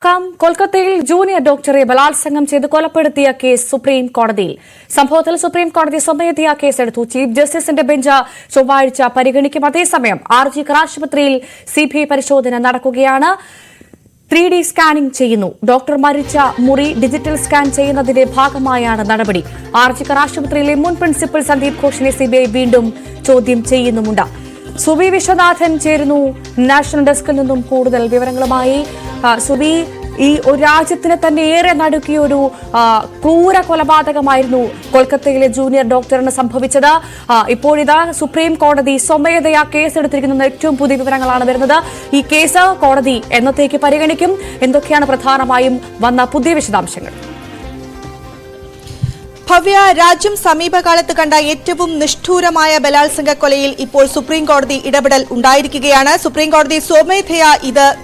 കൊൽക്കത്തയിൽ ജൂനിയർ ഡോക്ടറെ ബലാത്സംഗം ചെയ്ത് കൊലപ്പെടുത്തിയ കേസ് സുപ്രീം കോടതിയിൽ. സംഭവത്തിൽ സുപ്രീം കോടതി സ്വമേധയാ കേസെടുത്തു. ചീഫ് ജസ്റ്റിസിന്റെ ബെഞ്ച് ചൊവ്വാഴ്ച പരിഗണിക്കും. അതേസമയം RG ആശുപത്രിയിൽ CBI പരിശോധന നടക്കുകയാണ്. 3D സ്കാനിംഗ് ചെയ്യുന്നു. ഡോക്ടർ മരിച്ച മുറി ഡിജിറ്റൽ സ്കാൻ ചെയ്യുന്നതിന്റെ ഭാഗമായാണ് നടപടി. RG ആശുപത്രിയിലെ മുൻ പ്രിൻസിപ്പൽ സന്ദീപ് ഘോഷിനെ CBI വീണ്ടും ചോദ്യം ചെയ്യുന്നുമുണ്ട്. സുബി വിശ്വനാഥൻ ചേരുന്നു നാഷണൽ ഡെസ്കിൽ നിന്നും കൂടുതൽ വിവരങ്ങളുമായി. സുബി, ഈ ഒരു രാജ്യത്തിന് തന്നെ ഏറെ നടുക്കിയ ഒരു ക്രൂര കൊലപാതകമായിരുന്നു കൊൽക്കത്തയിലെ ജൂനിയർ ഡോക്ടറിന് സംഭവിച്ചത്. ഇപ്പോഴിതാ സുപ്രീം കോടതി സ്വമേധയാ കേസെടുത്തിരിക്കുന്ന ഏറ്റവും പുതിയ വിവരങ്ങളാണ് വരുന്നത്. ഈ കേസ് കോടതി എന്നത്തേക്ക് പരിഗണിക്കും? എന്തൊക്കെയാണ് പ്രധാനമായും വന്ന പുതിയ വിശദാംശങ്ങൾ? ഭവ്യ, രാജ്യം സമീപകാലത്ത് കണ്ട ഏറ്റവും നിഷ്ഠൂരമായ ബലാത്സംഗ കൊലയിൽ ഇപ്പോൾ സുപ്രീം കോടതി ഇടപെടൽ ഉണ്ടായിരിക്കുകയാണ്. സുപ്രീം കോടതി സ്വമേധയാ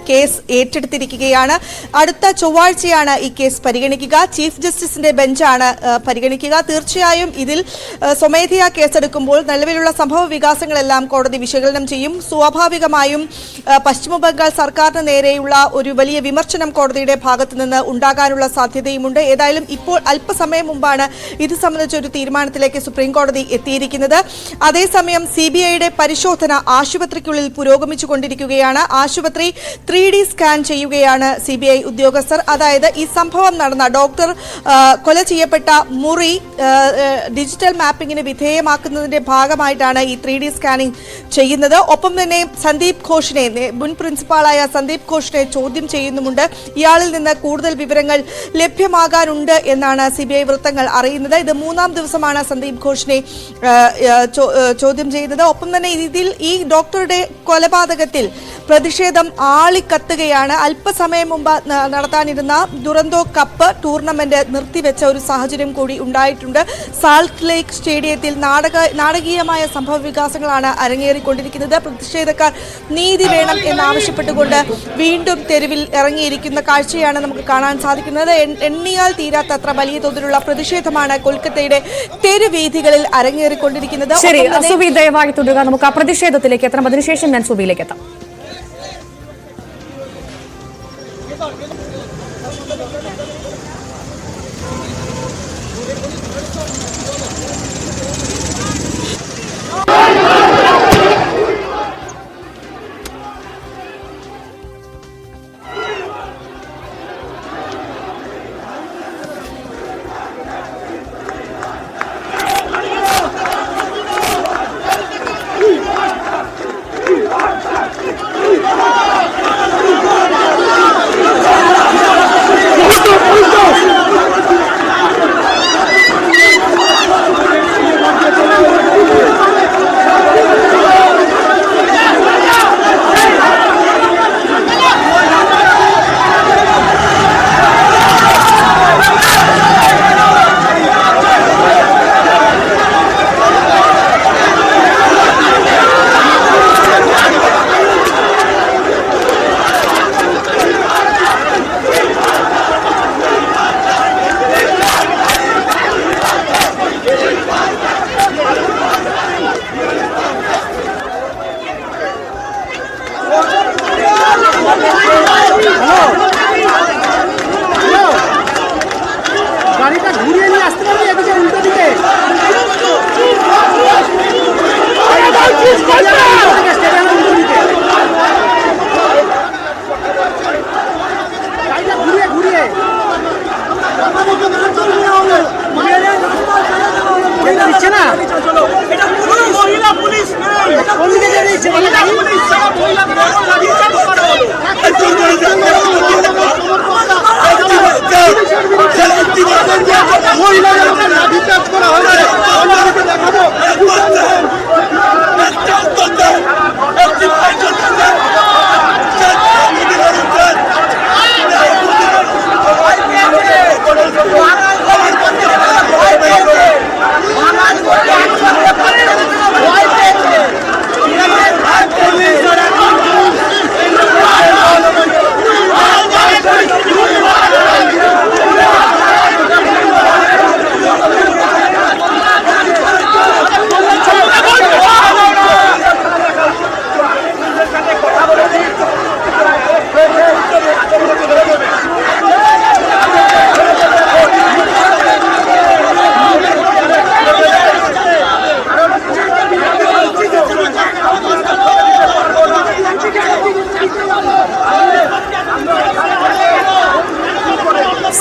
കേസ് ഏറ്റെടുത്തിരിക്കുകയാണ്. അടുത്ത ചൊവ്വാഴ്ചയാണ് ഈ കേസ് പരിഗണിക്കുക. ചീഫ് ജസ്റ്റിസിന്റെ ബെഞ്ചാണ് പരിഗണിക്കുക. തീർച്ചയായും ഇതിൽ സ്വമേധയാ കേസെടുക്കുമ്പോൾ നിലവിലുള്ള സംഭവ വികാസങ്ങളെല്ലാം കോടതി വിശകലനം ചെയ്യും. സ്വാഭാവികമായും പശ്ചിമബംഗാൾ സർക്കാരിന് നേരെയുള്ള ഒരു വലിയ വിമർശനം കോടതിയുടെ ഭാഗത്തുനിന്ന് ഉണ്ടാകാനുള്ള സാധ്യതയുമുണ്ട്. ഏതായാലും ഇപ്പോൾ അല്പസമയം മുമ്പാണ് ഇത് സംബന്ധിച്ച ഒരു തീരുമാനത്തിലേക്ക് സുപ്രീം കോടതി എത്തിയിരിക്കുന്നത്. അതേസമയം CBIയുടെ പരിശോധന ആശുപത്രിക്കുള്ളിൽ പുരോഗമിച്ചുകൊണ്ടിരിക്കുകയാണ്. ആശുപത്രി 3D സ്കാൻ ചെയ്യുകയാണ് CBI ഉദ്യോഗസ്ഥർ. അതായത് ഈ സംഭവം നടന്ന ഡോക്ടർ കൊല ചെയ്യപ്പെട്ട മുറി ഡിജിറ്റൽ മാപ്പിംഗിന് വിധേയമാക്കുന്നതിന്റെ ഭാഗമായിട്ടാണ് ഈ 3D സ്കാനിംഗ് ചെയ്യുന്നത്. ഒപ്പം തന്നെ സന്ദീപ് ഘോഷിനെ, മുൻ പ്രിൻസിപ്പാളായ സന്ദീപ് ഘോഷിനെ ചോദ്യം ചെയ്യുന്നുമുണ്ട്. ഇയാളിൽ നിന്ന് കൂടുതൽ വിവരങ്ങൾ ലഭ്യമാകാനുണ്ട് എന്നാണ് CBI വൃത്തങ്ങൾ അറിയുന്നത്. ഇത് മൂന്നാം ദിവസമാണ് സന്ദീപ് ഘോഷിനെ ചോദ്യം ചെയ്യുന്നത്. ഒപ്പം തന്നെ ഇതിൽ ഈ ഡോക്ടറുടെ കൊലപാതകത്തിൽ പ്രതിഷേധം ആളിക്കത്തുകയാണ്. അല്പസമയം മുമ്പ് നടത്താനിരുന്ന ദുരന്തോ കപ്പ് ടൂർണമെന്റ് നിർത്തിവെച്ച ഒരു സാഹചര്യം കൂടി ഉണ്ടായിട്ടുണ്ട്. സാൾട്ട് ലേക്ക് സ്റ്റേഡിയത്തിൽ നാടകീയമായ സംഭവ വികാസങ്ങളാണ് അരങ്ങേറിക്കൊണ്ടിരിക്കുന്നത്. പ്രതിഷേധക്കാർ നീതി വേണം എന്നാവശ്യപ്പെട്ടുകൊണ്ട് വീണ്ടും തെരുവിൽ ഇറങ്ങിയിരിക്കുന്ന കാഴ്ചയാണ് നമുക്ക് കാണാൻ സാധിക്കുന്നത്. എണ്ണിയാൽ തീരാത്തത്ര വലിയ തോതിലുള്ള പ്രതിഷേധമാണ് കൊൽക്കത്തയുടെ തെരുവീഥികളിൽ അരങ്ങേറിക്കൊണ്ടിരിക്കുന്നത്. ദയവായി തുടരുക. നമുക്ക് ആ പ്രതിഷേധത്തിലേക്ക് എത്താം. അതിനുശേഷം ഞാൻ സുബിയിലേക്ക് എത്താം. গাড়িটা ঘুরিয়ে নিয়ে আসতে পারবি এদিকে উল্টো দিকে গাড়িটা ঘুরিয়ে ঘুরিয়ে দিচ্ছে না। মহিলা পুলিশ কোন দিকে দিচ্ছে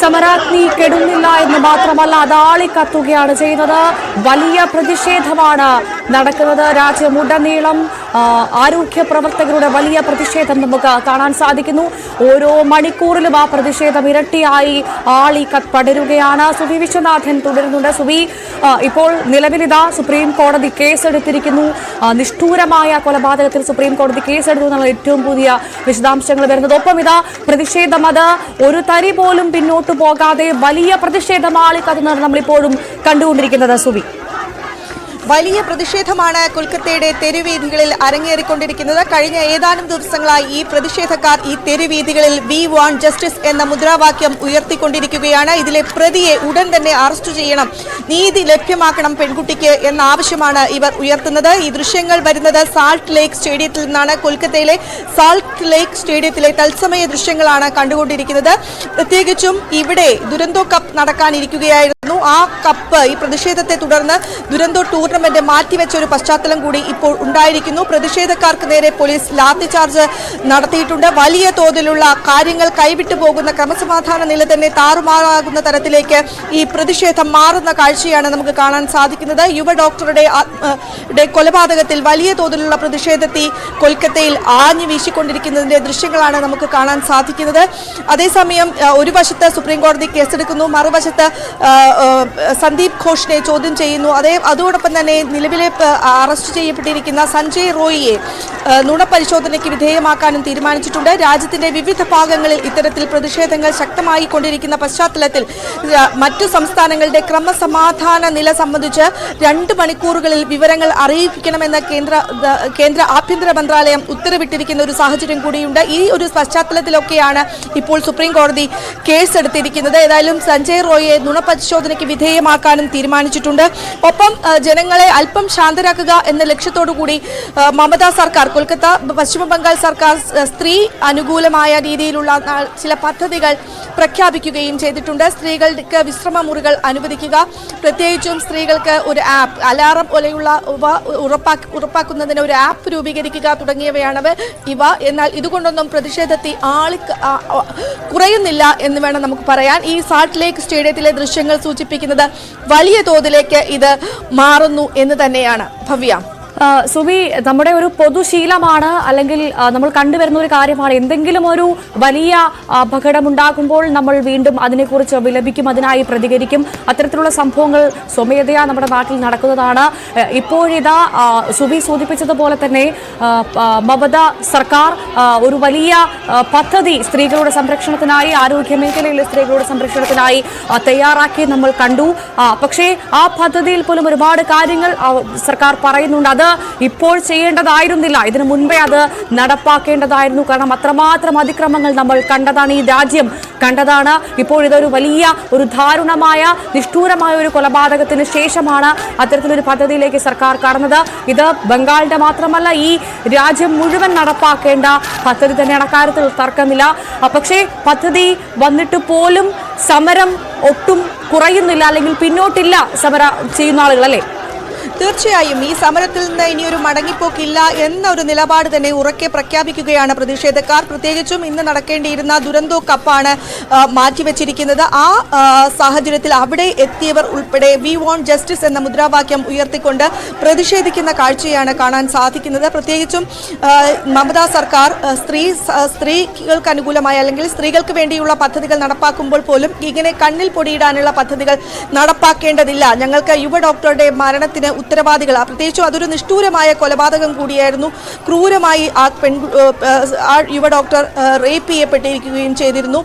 സമരാഗ്നി കെടുന്നില്ല എന്ന് മാത്രമല്ല അത് ആളിക്കത്തുകയാണ് ചെയ്യുന്നത്. വലിയ പ്രതിഷേധമാണ് നടക്കുന്നത്. രാജ്യമുടനീളം ആരോഗ്യ പ്രവർത്തകരുടെ വലിയ പ്രതിഷേധം നമുക്ക് കാണാൻ സാധിക്കുന്നു. ഓരോ മണിക്കൂറിലും ആ പ്രതിഷേധം ഇരട്ടിയായി പടരുകയാണ്. സുബി വിശ്വനാഥൻ തുടരുന്നുണ്ട്. സുബി, ഇപ്പോൾ നിലവിലിതാ സുപ്രീം കോടതി കേസെടുത്തിരിക്കുന്നു. നിഷ്ഠൂരമായ കൊലപാതകത്തിൽ സുപ്രീം കോടതി കേസെടുത്തു എന്നുള്ള ഏറ്റവും പുതിയ വിശദാംശങ്ങൾ വരുന്നത്. ഒപ്പം ഇതാ പ്രതിഷേധം അത് ഒരു തരി പോലും പിന്നോട്ടു പോകാതെ വലിയ പ്രതിഷേധം ആളിക്കത്തുന്നത് നമ്മളിപ്പോഴും കണ്ടുകൊണ്ടിരിക്കുന്നത്. സുബി, വലിയ പ്രതിഷേധമാണ് കൊൽക്കത്തയുടെ തെരുവീഥികളിൽ അരങ്ങേറിക്കൊണ്ടിരിക്കുന്നത്. കഴിഞ്ഞ ഏതാനും ദിവസങ്ങളായി ഈ പ്രതിഷേധക്കാർ ഈ തെരുവീഥികളിൽ വി വാണ്ട് ജസ്റ്റിസ് എന്ന മുദ്രാവാക്യം ഉയർത്തിക്കൊണ്ടിരിക്കുകയാണ്. ഇതിലെ പ്രതിയെ ഉടൻ തന്നെ അറസ്റ്റ് ചെയ്യണം, നീതി ലഭ്യമാക്കണം പെൺകുട്ടിക്ക് എന്ന ആവശ്യമാണ് ഇവർ ഉയർത്തുന്നത്. ഈ ദൃശ്യങ്ങൾ വരുന്നത് സാൾട്ട് ലേക്ക് സ്റ്റേഡിയത്തിൽ നിന്നാണ്. കൊൽക്കത്തയിലെ സാൾട്ട് ലേക്ക് സ്റ്റേഡിയത്തിലെ തത്സമയ ദൃശ്യങ്ങളാണ് കണ്ടുകൊണ്ടിരിക്കുന്നത്. പ്രത്യേകിച്ചും ഇവിടെ ദുരന്തോ കപ്പ് നടക്കാനിരിക്കുകയായിരുന്നു. ആ കപ്പ് ഈ പ്രതിഷേധത്തെ തുടർന്ന് ദുരന്തോ ടൂർണമെന്റ് മാറ്റിവെച്ച ഒരു പശ്ചാത്തലം കൂടി ഇപ്പോൾ ഉണ്ടായിരിക്കുന്നു. പ്രതിഷേധക്കാർക്ക് നേരെ പോലീസ് ലാത്തി ചാർജ് നടത്തിയിട്ടുണ്ട്. വലിയ തോതിലുള്ള കാര്യങ്ങൾ കൈവിട്ടു പോകുന്ന, ക്രമസമാധാന നില തന്നെ താറുമാറാകുന്ന തരത്തിലേക്ക് ഈ പ്രതിഷേധം മാറുന്ന കാഴ്ചയാണ് നമുക്ക് കാണാൻ സാധിക്കുന്നത്. യുവ ഡോക്ടറുടെ കൊലപാതകത്തിൽ വലിയ തോതിലുള്ള പ്രതിഷേധത്തിൽ കൊൽക്കത്തയിൽ ആഞ്ഞു വീശിക്കൊണ്ടിരിക്കുന്നതിന്റെ ദൃശ്യങ്ങളാണ് നമുക്ക് കാണാൻ സാധിക്കുന്നത്. അതേസമയം ഒരു വശത്ത് സുപ്രീം കോടതി കേസെടുക്കുന്നു, മറുവശത്ത് സന്ദീപ് ഘോഷിനെ ചോദ്യം ചെയ്യുന്നു. അതോടൊപ്പം തന്നെ നിലവിലെ അറസ്റ്റ് ചെയ്യപ്പെട്ടിരിക്കുന്ന സഞ്ജയ് റോയിയെ നുണപരിശോധനയ്ക്ക് വിധേയമാക്കാനും തീരുമാനിച്ചിട്ടുണ്ട്. രാജ്യത്തിന്റെ വിവിധ ഭാഗങ്ങളിൽ ഇത്തരത്തിൽ പ്രതിഷേധങ്ങൾ ശക്തമായി കൊണ്ടിരിക്കുന്ന പശ്ചാത്തലത്തിൽ മറ്റു സംസ്ഥാനങ്ങളുടെ ക്രമസമാധാന നില സംബന്ധിച്ച് 2 മണിക്കൂറുകളിൽ വിവരങ്ങൾ അറിയിക്കണമെന്ന് കേന്ദ്ര ആഭ്യന്തര മന്ത്രാലയം ഉത്തരവിട്ടിരിക്കുന്ന ഒരു സാഹചര്യം കൂടിയുണ്ട്. ഈ ഒരു പശ്ചാത്തലത്തിലൊക്കെയാണ് ഇപ്പോൾ സുപ്രീം കോടതി കേസെടുത്തിരിക്കുന്നത്. ഏതായാലും സഞ്ജയ് റോയിയെ നുണപരിശോധനയ്ക്ക് വിധേയമാക്കാനും തീരുമാനിച്ചിട്ടുണ്ട്. ഒപ്പം ജനങ്ങളെ അല്പം ശാന്തരാക്കുക എന്ന ലക്ഷ്യത്തോടുകൂടി മമതാ സർക്കാർ, കൊൽക്കത്ത പശ്ചിമ ബംഗാൾ സർക്കാർ സ്ത്രീ അനുകൂലമായ രീതിയിലുള്ള ചില പദ്ധതികൾ പ്രഖ്യാപിക്കുകയും ചെയ്തിട്ടുണ്ട്. സ്ത്രീകൾക്ക് വിശ്രമ മുറികൾ അനുവദിക്കുക, പ്രത്യേകിച്ചും സ്ത്രീകൾക്ക് ഒരു ആപ്പ്, അലാറം പോലെയുള്ള ഉറപ്പാക്കുന്നതിന് ഒരു ആപ്പ് രൂപീകരിക്കുക തുടങ്ങിയവയാണ് ഇവ. എന്നാൽ ഇതുകൊണ്ടൊന്നും പ്രതിഷേധത്തിൽ കുറയുന്നില്ല എന്ന് വേണം നമുക്ക് പറയാൻ. ഈ സാൾട്ട് ലേക്ക് സ്റ്റേഡിയത്തിലെ ദൃശ്യങ്ങൾ സൂചിപ്പിക്കുന്നത് വലിയ തോതിലേക്ക് ഇത് മാറുന്നു എന്ന് തന്നെയാണ്. ഭവ്യ, സുബി, നമ്മുടെ ഒരു പൊതുശീലമാണ്, അല്ലെങ്കിൽ നമ്മൾ കണ്ടുവരുന്ന ഒരു കാര്യമാണ്, എന്തെങ്കിലും ഒരു വലിയ അപകടമുണ്ടാകുമ്പോൾ നമ്മൾ വീണ്ടും അതിനെക്കുറിച്ച് വിലപിക്കും, അതിനായി പ്രതികരിക്കും. അത്തരത്തിലുള്ള സംഭവങ്ങൾ സ്വമേധയാ നമ്മുടെ നാട്ടിൽ നടക്കുന്നതാണ്. ഇപ്പോഴിതാ സുബി സൂചിപ്പിച്ചതുപോലെ തന്നെ മമത സർക്കാർ ഒരു വലിയ പദ്ധതി സ്ത്രീകളുടെ സംരക്ഷണത്തിനായി, ആരോഗ്യ മേഖലയിലെ സ്ത്രീകളുടെ സംരക്ഷണത്തിനായി തയ്യാറാക്കി നമ്മൾ കണ്ടു. പക്ഷേ ആ പദ്ധതിയിൽ പോലും ഒരുപാട് കാര്യങ്ങൾ സർക്കാർ പറയുന്നുണ്ട്. അത് ഇപ്പോൾ ചെയ്യേണ്ടതായിരുന്നില്ല, ഇതിനു മുൻപേ അത് നടപ്പാക്കേണ്ടതായിരുന്നു. കാരണം അത്രമാത്രം അതിക്രമങ്ങൾ നമ്മൾ കണ്ടതാണ്, ഈ രാജ്യം കണ്ടതാണ്. ഇപ്പോൾ ഇതൊരു വലിയ ഒരു ദാരുണമായ നിഷ്ഠൂരമായ ഒരു കൊലപാതകത്തിന് ശേഷമാണ് അത്തരത്തിലൊരു പദ്ധതിയിലേക്ക് സർക്കാർ കടന്നത്. ഇത് ബംഗാളിന്റെ മാത്രമല്ല, ഈ രാജ്യം മുഴുവൻ നടപ്പാക്കേണ്ട പദ്ധതി തന്നെയാണ്, അക്കാര്യത്തിൽ തർക്കമില്ല. പക്ഷേ പദ്ധതി വന്നിട്ട് പോലും സമരം ഒട്ടും കുറയുന്നില്ല, അല്ലെങ്കിൽ പിന്നോട്ടില്ല സമരം ചെയ്യുന്ന ആളുകൾ, അല്ലേ? തീർച്ചയായും ഈ സമരത്തിൽ നിന്ന് ഇനിയൊരു മടങ്ങിപ്പോക്കില്ല എന്നൊരു നിലപാട് തന്നെ ഉറക്കെ പ്രഖ്യാപിക്കുകയാണ് പ്രതിഷേധക്കാർ. പ്രത്യേകിച്ചും ഇന്ന് നടക്കേണ്ടിയിരുന്ന ദുരന്തോ കപ്പാണ് മാറ്റിവെച്ചിരിക്കുന്നത്. ആ സാഹചര്യത്തിൽ അവിടെ എത്തിയവർ ഉൾപ്പെടെ വി വോണ്ട് ജസ്റ്റിസ് എന്ന മുദ്രാവാക്യം ഉയർത്തിക്കൊണ്ട് പ്രതിഷേധിക്കുന്ന കാഴ്ചയാണ് കാണാൻ സാധിക്കുന്നത്. പ്രത്യേകിച്ചും മമതാ സർക്കാർ സ്ത്രീകൾക്ക് അനുകൂലമായ, അല്ലെങ്കിൽ സ്ത്രീകൾക്ക് വേണ്ടിയുള്ള പദ്ധതികൾ നടപ്പാക്കുമ്പോൾ പോലും ഇങ്ങനെ കണ്ണിൽ പൊടിയിടാനുള്ള പദ്ധതികൾ നടപ്പാക്കേണ്ടതില്ല, ഞങ്ങൾക്ക് യുവ ഡോക്ടറുടെ മരണത്തിന് ഉത്തരവാദികൾ, പ്രത്യേകിച്ചും അതൊരു നിഷ്ഠൂരമായ കൊലപാതകം കൂടിയായിരുന്നു. ക്രൂരമായി ആ യുവ ഡോക്ടർ റേപ്പ് ചെയ്യപ്പെട്ടിരിക്കുകയും ചെയ്തിരുന്നു.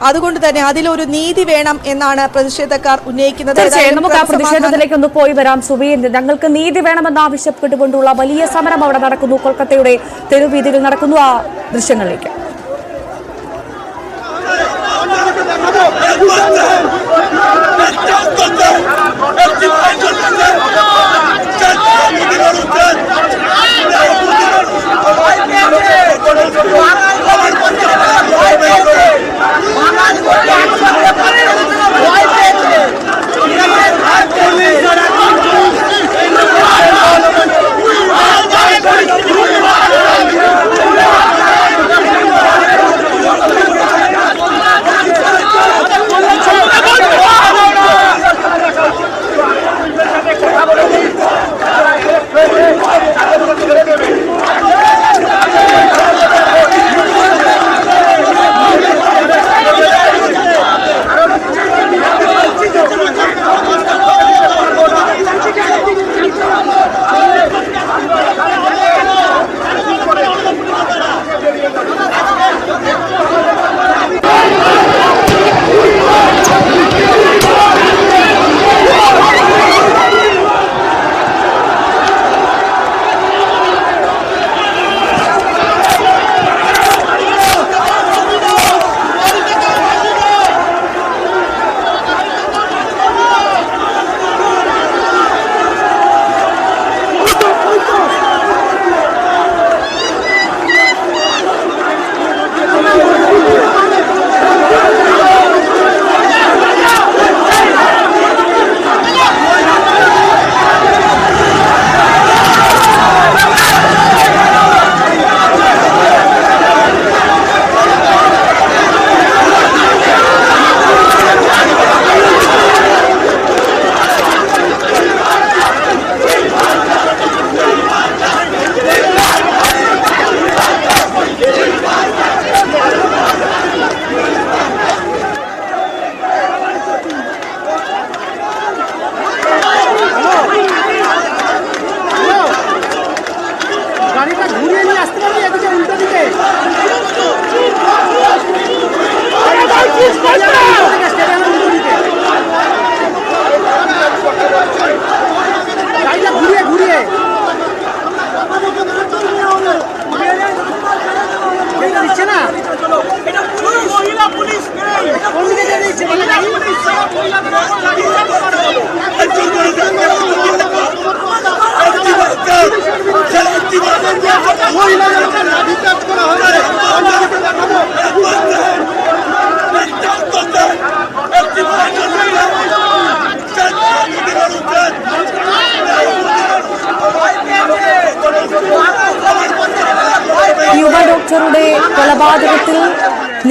അതുകൊണ്ട് തന്നെ അതിലൊരു നീതി വേണം എന്നാണ് പ്രതിഷേധക്കാർ ഉന്നയിക്കുന്നത്. നമുക്ക് ആ പ്രതിഷേധത്തിലേക്ക് ഒന്ന് പോയി വരാം. സുബി, ഞങ്ങൾക്ക് നീതി വേണമെന്ന് ആവശ്യപ്പെട്ടുകൊണ്ടുള്ള വലിയ സമരം അവിടെ നടക്കുന്നു, കൊൽക്കത്തയുടെ തെരുവീഥികൾ നടക്കുന്നു. ആ ദൃശ്യങ്ങളിലേക്ക്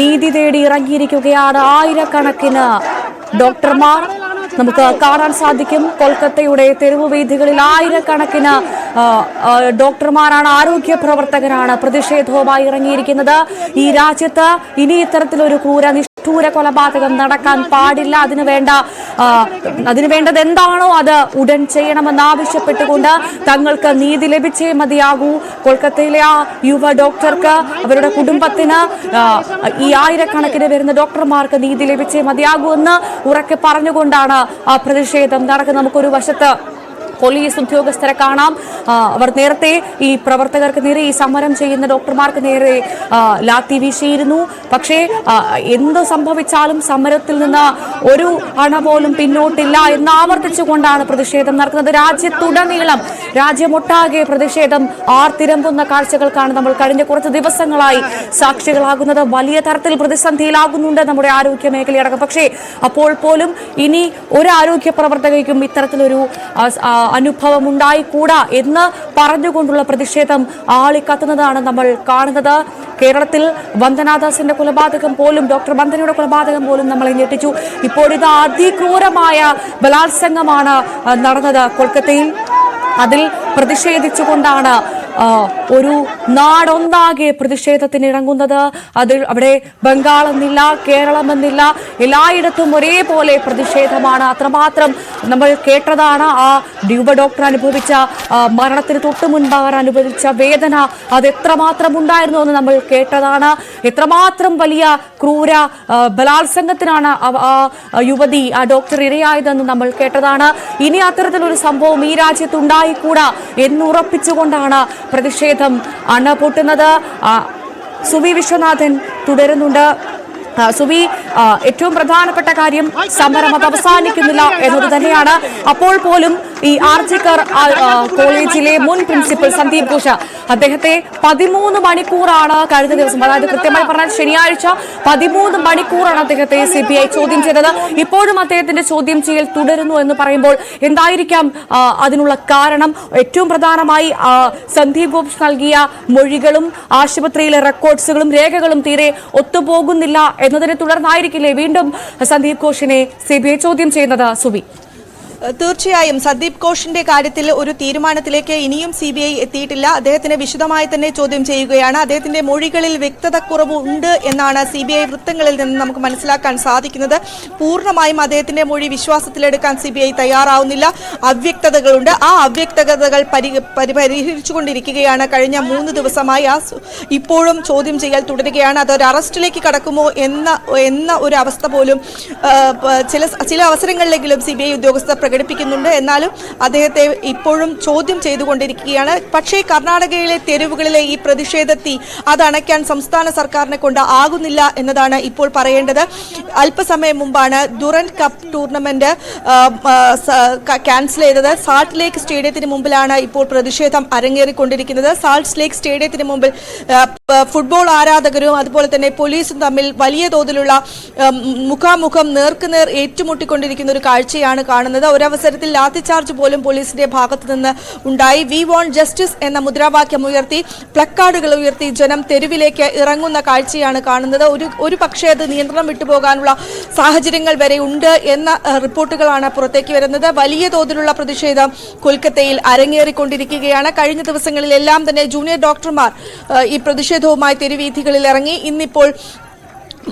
നീതി തേടി ഇറങ്ങിയിരിക്കുകയാണ് ആയിരക്കണക്കിന് ഡോക്ടർമാർ. നമുക്ക് കാണാൻ സാധിക്കും കൊൽക്കത്തയുടെ തെരുവ് വീഥികളിൽ ആയിരക്കണക്കിന് ഡോക്ടർമാരാണ്, ആരോഗ്യ പ്രവർത്തകരാണ് പ്രതിഷേധവുമായി ഇറങ്ങിയിരിക്കുന്നത്. ഈ രാജ്യത്ത് ഇനി ഇത്തരത്തിലൊരു നിഷ്ഠൂര കൊലപാതകം നടക്കാൻ പാടില്ല. അതിനുവേണ്ടത് എന്താണോ അത് ഉടൻ ചെയ്യണമെന്നാവശ്യപ്പെട്ടുകൊണ്ട് തങ്ങൾക്ക് നീതി ലഭിച്ചേ മതിയാകൂ. കൊൽക്കത്തയിലെ ആ യുവ ഡോക്ടർക്ക്, അവരുടെ കുടുംബത്തിന്, ഈ ആയിരക്കണക്കിന് വരുന്ന ഡോക്ടർമാർക്ക് നീതി ലഭിച്ചേ മതിയാകൂ എന്ന് ഉറക്കെ പറഞ്ഞുകൊണ്ടാണ് ആ പ്രതിഷേധം നടക്കുന്നത്. നമുക്കൊരു വശത്ത് പോലീസ് ഉദ്യോഗസ്ഥരെ കാണാം. അവർ നേരത്തെ ഈ പ്രവർത്തകർക്ക് നേരെ, ഈ സമരം ചെയ്യുന്ന ഡോക്ടർമാർക്ക് നേരെ ലാത്തി വീശിയിരുന്നു. പക്ഷേ എന്ത് സംഭവിച്ചാലും സമരത്തിൽ നിന്ന് ഒരു അണ പോലും പിന്നോട്ടില്ല എന്ന് ആവർത്തിച്ചുകൊണ്ടാണ് പ്രതിഷേധം നടക്കുന്നത്. രാജ്യത്തുടനീളം, രാജ്യമൊട്ടാകെ പ്രതിഷേധം ആർത്തിരമ്പുന്ന കാഴ്ചകൾക്കാണ് നമ്മൾ കഴിഞ്ഞ കുറച്ച് ദിവസങ്ങളായി സാക്ഷികളാകുന്നത്. വലിയ തരത്തിൽ പ്രതിസന്ധിയിലാകുന്നുണ്ട് നമ്മുടെ ആരോഗ്യ മേഖലയടക്കം. പക്ഷേ അപ്പോൾ പോലും ഇനി ഒരു ആരോഗ്യ പ്രവർത്തകയ്ക്കും ഇത്തരത്തിലൊരു അനുഭവം ഉണ്ടായിക്കൂടാ എന്ന് പറഞ്ഞുകൊണ്ടുള്ള പ്രതിഷേധം ആളിക്കത്തുന്നതാണ് നമ്മൾ കാണുന്നത്. കേരളത്തിൽ വന്ദനാദാസിന്റെ കൊലപാതകം പോലും, ഡോക്ടർ വന്ദനയുടെ കൊലപാതകം പോലും നമ്മളെ ഞെട്ടിച്ചു. ഇപ്പോൾ ഇത് അതിക്രൂരമായ ബലാത്സംഗമാണ് നടന്നത് കൊൽക്കത്തയിൽ. അതിൽ പ്രതിഷേധിച്ചുകൊണ്ടാണ് ഒരു നാടൊന്നാകെ പ്രതിഷേധത്തിന് ഇറങ്ങുന്നത്. അവിടെ ബംഗാളെന്നില്ല, കേരളമെന്നില്ല, എല്ലായിടത്തും ഒരേപോലെ പ്രതിഷേധമാണ്. അത്രമാത്രം നമ്മൾ കേട്ടതാണ് ആ യുവ ഡോക്ടർ അനുഭവിച്ച മരണത്തിന് തൊട്ടു മുൻപ് അവർ അനുഭവിച്ച വേദന, അത് എത്രമാത്രം ഉണ്ടായിരുന്നു എന്ന് നമ്മൾ കേട്ടതാണ്. എത്രമാത്രം വലിയ ക്രൂര ബലാത്സംഗത്തിനാണ് ആ യുവതി, ആ ഡോക്ടർ ഇരയായതെന്ന് നമ്മൾ കേട്ടതാണ്. ഇനി അത്തരത്തിലൊരു സംഭവം ഈ രാജ്യത്തുണ്ടായിക്കൂടാ എന്നുറപ്പിച്ചുകൊണ്ടാണ് പ്രതിഷേധം അണപൊട്ടുന്നത്. സുവി വിശ്വനാഥൻ തുടരുന്നുണ്ട്. സുവി, ഏറ്റവും പ്രധാനപ്പെട്ട കാര്യം സമരം അത് അവസാനിക്കുന്നില്ല എന്നത് തന്നെയാണ്. അപ്പോൾ പോലും ഈ ആർജിക്കർ കോളേജിലെ മുൻ പ്രിൻസിപ്പൽ സന്ദീപ് ഘോഷ്, അദ്ദേഹത്തെ 13 മണിക്കൂറാണ് കഴിഞ്ഞ ദിവസം, അതായത് കൃത്യമായി പറഞ്ഞാൽ ശനിയാഴ്ച 13 മണിക്കൂറാണ് അദ്ദേഹത്തെ CBI ചോദ്യം ചെയ്തത്. ഇപ്പോഴും അദ്ദേഹത്തിന്റെ ചോദ്യം ചെയ്യൽ തുടരുന്നു എന്ന് പറയുമ്പോൾ എന്തായിരിക്കാം അതിനുള്ള കാരണം? ഏറ്റവും പ്രധാനമായി സന്ദീപ് ഘോഷ് നൽകിയ മൊഴികളും ആശുപത്രിയിലെ റെക്കോർഡ്സുകളും രേഖകളും തീരെ ഒത്തുപോകുന്നില്ല എന്നതിനെ തുടർന്നായിരിക്കില്ലേ വീണ്ടും സന്ദീപ് ഘോഷിനെ CBI ചോദ്യം ചെയ്യുന്നത്? സുബി, തീർച്ചയായും സന്ദീപ് ഘോഷിന്റെ കാര്യത്തിൽ ഒരു തീരുമാനത്തിലേക്ക് ഇനിയും CBI എത്തിയിട്ടില്ല. അദ്ദേഹത്തിനെ വിശദമായി തന്നെ ചോദ്യം ചെയ്യുകയാണ്. അദ്ദേഹത്തിന്റെ മൊഴികളിൽ വ്യക്തതക്കുറവ് ഉണ്ട് എന്നാണ് CBI വൃത്തങ്ങളിൽ നിന്ന് നമുക്ക് മനസ്സിലാക്കാൻ സാധിക്കുന്നത്. പൂർണ്ണമായും അദ്ദേഹത്തിന്റെ മൊഴി വിശ്വാസത്തിലെടുക്കാൻ CBI തയ്യാറാവുന്നില്ല. അവ്യക്തതകളുണ്ട്. ആ അവ്യക്തതകൾ പരിഹരിച്ചുകൊണ്ടിരിക്കുകയാണ് കഴിഞ്ഞ 3 ദിവസമായി. ഇപ്പോഴും ചോദ്യം ചെയ്യൽ തുടരുകയാണ്. അതൊരു അറസ്റ്റിലേക്ക് കടക്കുമോ എന്ന ഒരു അവസ്ഥ പോലും ചില അവസരങ്ങളിലെങ്കിലും CBI ഉദ്യോഗസ്ഥർ പ്രകടിപ്പിക്കുന്നുണ്ട്. എന്നാലും അദ്ദേഹത്തെ ഇപ്പോഴും ചോദ്യം ചെയ്തുകൊണ്ടിരിക്കുകയാണ്. പക്ഷേ കർണാടകയിലെ തെരുവുകളിലെ ഈ പ്രതിഷേധത്തി അതണയ്ക്കാൻ സംസ്ഥാന സർക്കാരിനെ കൊണ്ട് ആകുന്നില്ല എന്നതാണ് ഇപ്പോൾ പറയേണ്ടത്. അല്പസമയം മുമ്പാണ് ദുറന്റ് കപ്പ് ടൂർണമെന്റ് ക്യാൻസൽ ചെയ്തത്. സാൾട്ട് ലേക്ക് സ്റ്റേഡിയത്തിന് മുമ്പിലാണ് ഇപ്പോൾ പ്രതിഷേധം അരങ്ങേറിക്കൊണ്ടിരിക്കുന്നത്. സാൾട്ട് ലേക്ക് സ്റ്റേഡിയത്തിന് മുമ്പിൽ ഫുട്ബോൾ ആരാധകരും അതുപോലെ തന്നെ പോലീസും തമ്മിൽ വലിയ തോതിലുള്ള മുഖാമുഖം നേർക്കുനേർ ഏറ്റുമുട്ടിക്കൊണ്ടിരിക്കുന്ന ഒരു കാഴ്ചയാണ് കാണുന്നത്. ഒരവസരത്തിൽ ലാത്തിചാർജ് പോലും പോലീസിന്റെ ഭാഗത്തു നിന്ന് ഉണ്ടായി. വി വോണ്ട് ജസ്റ്റിസ് എന്ന മുദ്രാവാക്യം ഉയർത്തി, പ്ലക്കാർഡുകൾ ഉയർത്തി ജനം തെരുവിലേക്ക് ഇറങ്ങുന്ന കാഴ്ചയാണ് കാണുന്നത്. ഒരു പക്ഷേ അത് നിയന്ത്രണം വിട്ടുപോകാനുള്ള സാഹചര്യങ്ങൾ വരെ ഉണ്ട് എന്ന റിപ്പോർട്ടുകളാണ് പുറത്തേക്ക് വരുന്നത്. വലിയ തോതിലുള്ള പ്രതിഷേധം കൊൽക്കത്തയിൽ അരങ്ങേറിക്കൊണ്ടിരിക്കുകയാണ്. കഴിഞ്ഞ ദിവസങ്ങളിലെല്ലാം തന്നെ ജൂനിയർ ഡോക്ടർമാർ ഈ പ്രതിഷേധവുമായി തെരുവീഥികളിൽ ഇറങ്ങി. ഇന്നിപ്പോൾ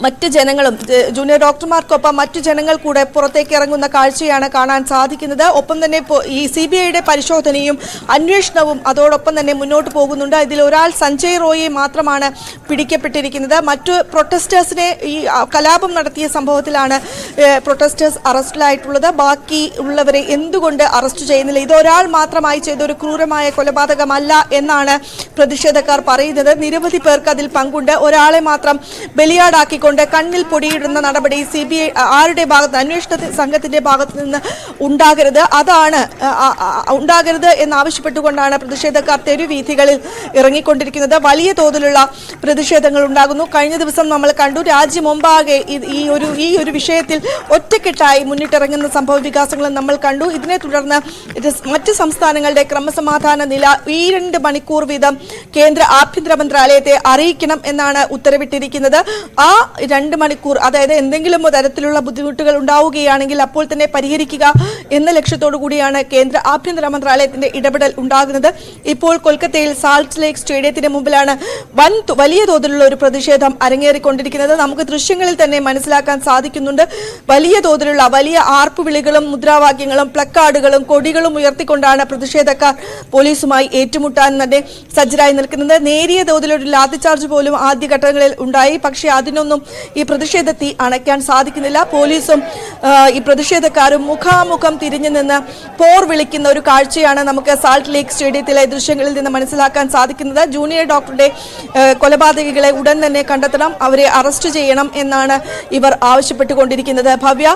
മറ്റ് ജനങ്ങളും, ജൂനിയർ ഡോക്ടർമാർക്കൊപ്പം മറ്റു ജനങ്ങൾ കൂടെ പുറത്തേക്ക് ഇറങ്ങുന്ന കാഴ്ചയാണ് കാണാൻ സാധിക്കുന്നത്. ഒപ്പം തന്നെ ഈ CBIയുടെ പരിശോധനയും അന്വേഷണവും അതോടൊപ്പം തന്നെ മുന്നോട്ട് പോകുന്നുണ്ട്. ഇതിൽ ഒരാൾ സഞ്ജയ് റോയെ മാത്രമാണ് പിടിക്കപ്പെട്ടിരിക്കുന്നത്. മറ്റു പ്രൊട്ടസ്റ്റേഴ്സിനെ, ഈ കലാപം നടത്തിയ സംഭവത്തിലാണ് പ്രൊട്ടസ്റ്റേഴ്സ് അറസ്റ്റിലായിട്ടുള്ളത്. ബാക്കി ഉള്ളവരെ എന്തുകൊണ്ട് അറസ്റ്റ് ചെയ്യുന്നില്ല? ഇതൊരാൾ മാത്രമായി ചെയ്ത ഒരു ക്രൂരമായ കൊലപാതകമല്ല എന്നാണ് പ്രതിഷേധക്കാർ പറയുന്നത്. നിരവധി പേർക്ക് അതിൽ പങ്കുണ്ട്. ഒരാളെ മാത്രം ബലിയാടാക്കി കൊണ്ട് കണ്ണിൽ പൊടിയിടുന്ന നടപടി CBI ആരുടെ ഭാഗത്ത്, അന്വേഷണ സംഘത്തിന്റെ ഭാഗത്ത് നിന്ന് ഉണ്ടാകരുത് എന്നാവശ്യപ്പെട്ടുകൊണ്ടാണ് പ്രതിഷേധക്കാർ തെരുവീഥികളിൽ ഇറങ്ങിക്കൊണ്ടിരിക്കുന്നത്. വലിയ തോതിലുള്ള പ്രതിഷേധങ്ങൾ ഉണ്ടാകുന്നു. കഴിഞ്ഞ ദിവസം നമ്മൾ കണ്ടു രാജ്യമൊമ്പാകെ ഈ ഒരു വിഷയത്തിൽ ഒറ്റക്കെട്ടായി മുന്നിട്ടിറങ്ങുന്ന സംഭവ വികാസങ്ങളും നമ്മൾ കണ്ടു. ഇതിനെ തുടർന്ന് മറ്റ് സംസ്ഥാനങ്ങളുടെ ക്രമസമാധാന നില ഈ 2 മണിക്കൂർ വീതം കേന്ദ്ര ആഭ്യന്തര മന്ത്രാലയത്തെ അറിയിക്കണം എന്നാണ് ഉത്തരവിട്ടിരിക്കുന്നത്. ആ 2 മണിക്കൂർ, അതായത് എന്തെങ്കിലും തരത്തിലുള്ള ബുദ്ധിമുട്ടുകൾ ഉണ്ടാവുകയാണെങ്കിൽ അപ്പോൾ തന്നെ പരിഹരിക്കുക എന്ന ലക്ഷ്യത്തോടു കൂടിയാണ് കേന്ദ്ര ആഭ്യന്തര മന്ത്രാലയത്തിന്റെ ഇടപെടൽ ഉണ്ടാകുന്നത്. ഇപ്പോൾ കൊൽക്കത്തയിൽ സാൾട്ട് ലേക്ക് സ്റ്റേഡിയത്തിന് മുമ്പിലാണ് വലിയ തോതിലുള്ള ഒരു പ്രതിഷേധം അരങ്ങേറിക്കൊണ്ടിരിക്കുന്നത്. നമുക്ക് ദൃശ്യങ്ങളിൽ തന്നെ മനസ്സിലാക്കാൻ സാധിക്കുന്നുണ്ട്. വലിയ തോതിലുള്ള വലിയ ആർപ്പുവിളികളും മുദ്രാവാക്യങ്ങളും പ്ലക്കാർഡുകളും കൊടികളും ഉയർത്തിക്കൊണ്ടാണ് പ്രതിഷേധക്കാർ പോലീസുമായി ഏറ്റുമുട്ടാൻ തന്നെ സജ്ജരായി നിൽക്കുന്നത്. നേരിയ തോതിലൊരു ലാത്തിചാർജ് പോലും ആദ്യഘട്ടങ്ങളിൽ ഉണ്ടായി. പക്ഷേ അതിനൊന്നും ഈ പ്രതിഷേധത്തെ അണയ്ക്കാൻ സാധിക്കുന്നില്ല. പോലീസും ഈ പ്രതിഷേധക്കാരും മുഖാമുഖം തിരിഞ്ഞു നിന്ന് പോർ വിളിക്കുന്ന ഒരു കാഴ്ചയാണ് നമുക്ക് സാൾട്ട് ലേക്ക് സ്റ്റേഡിയത്തിലെ ദൃശ്യങ്ങളിൽ നിന്ന് മനസ്സിലാക്കാൻ സാധിക്കുന്നത്. ജൂനിയർ ഡോക്ടറുടെ കൊലപാതകികളെ ഉടൻ തന്നെ കണ്ടെത്തണം, അവരെ അറസ്റ്റ് ചെയ്യണം എന്നാണ് ഇവർ ആവശ്യപ്പെട്ടുകൊണ്ടിരിക്കുന്നത്. ഭവ്യ,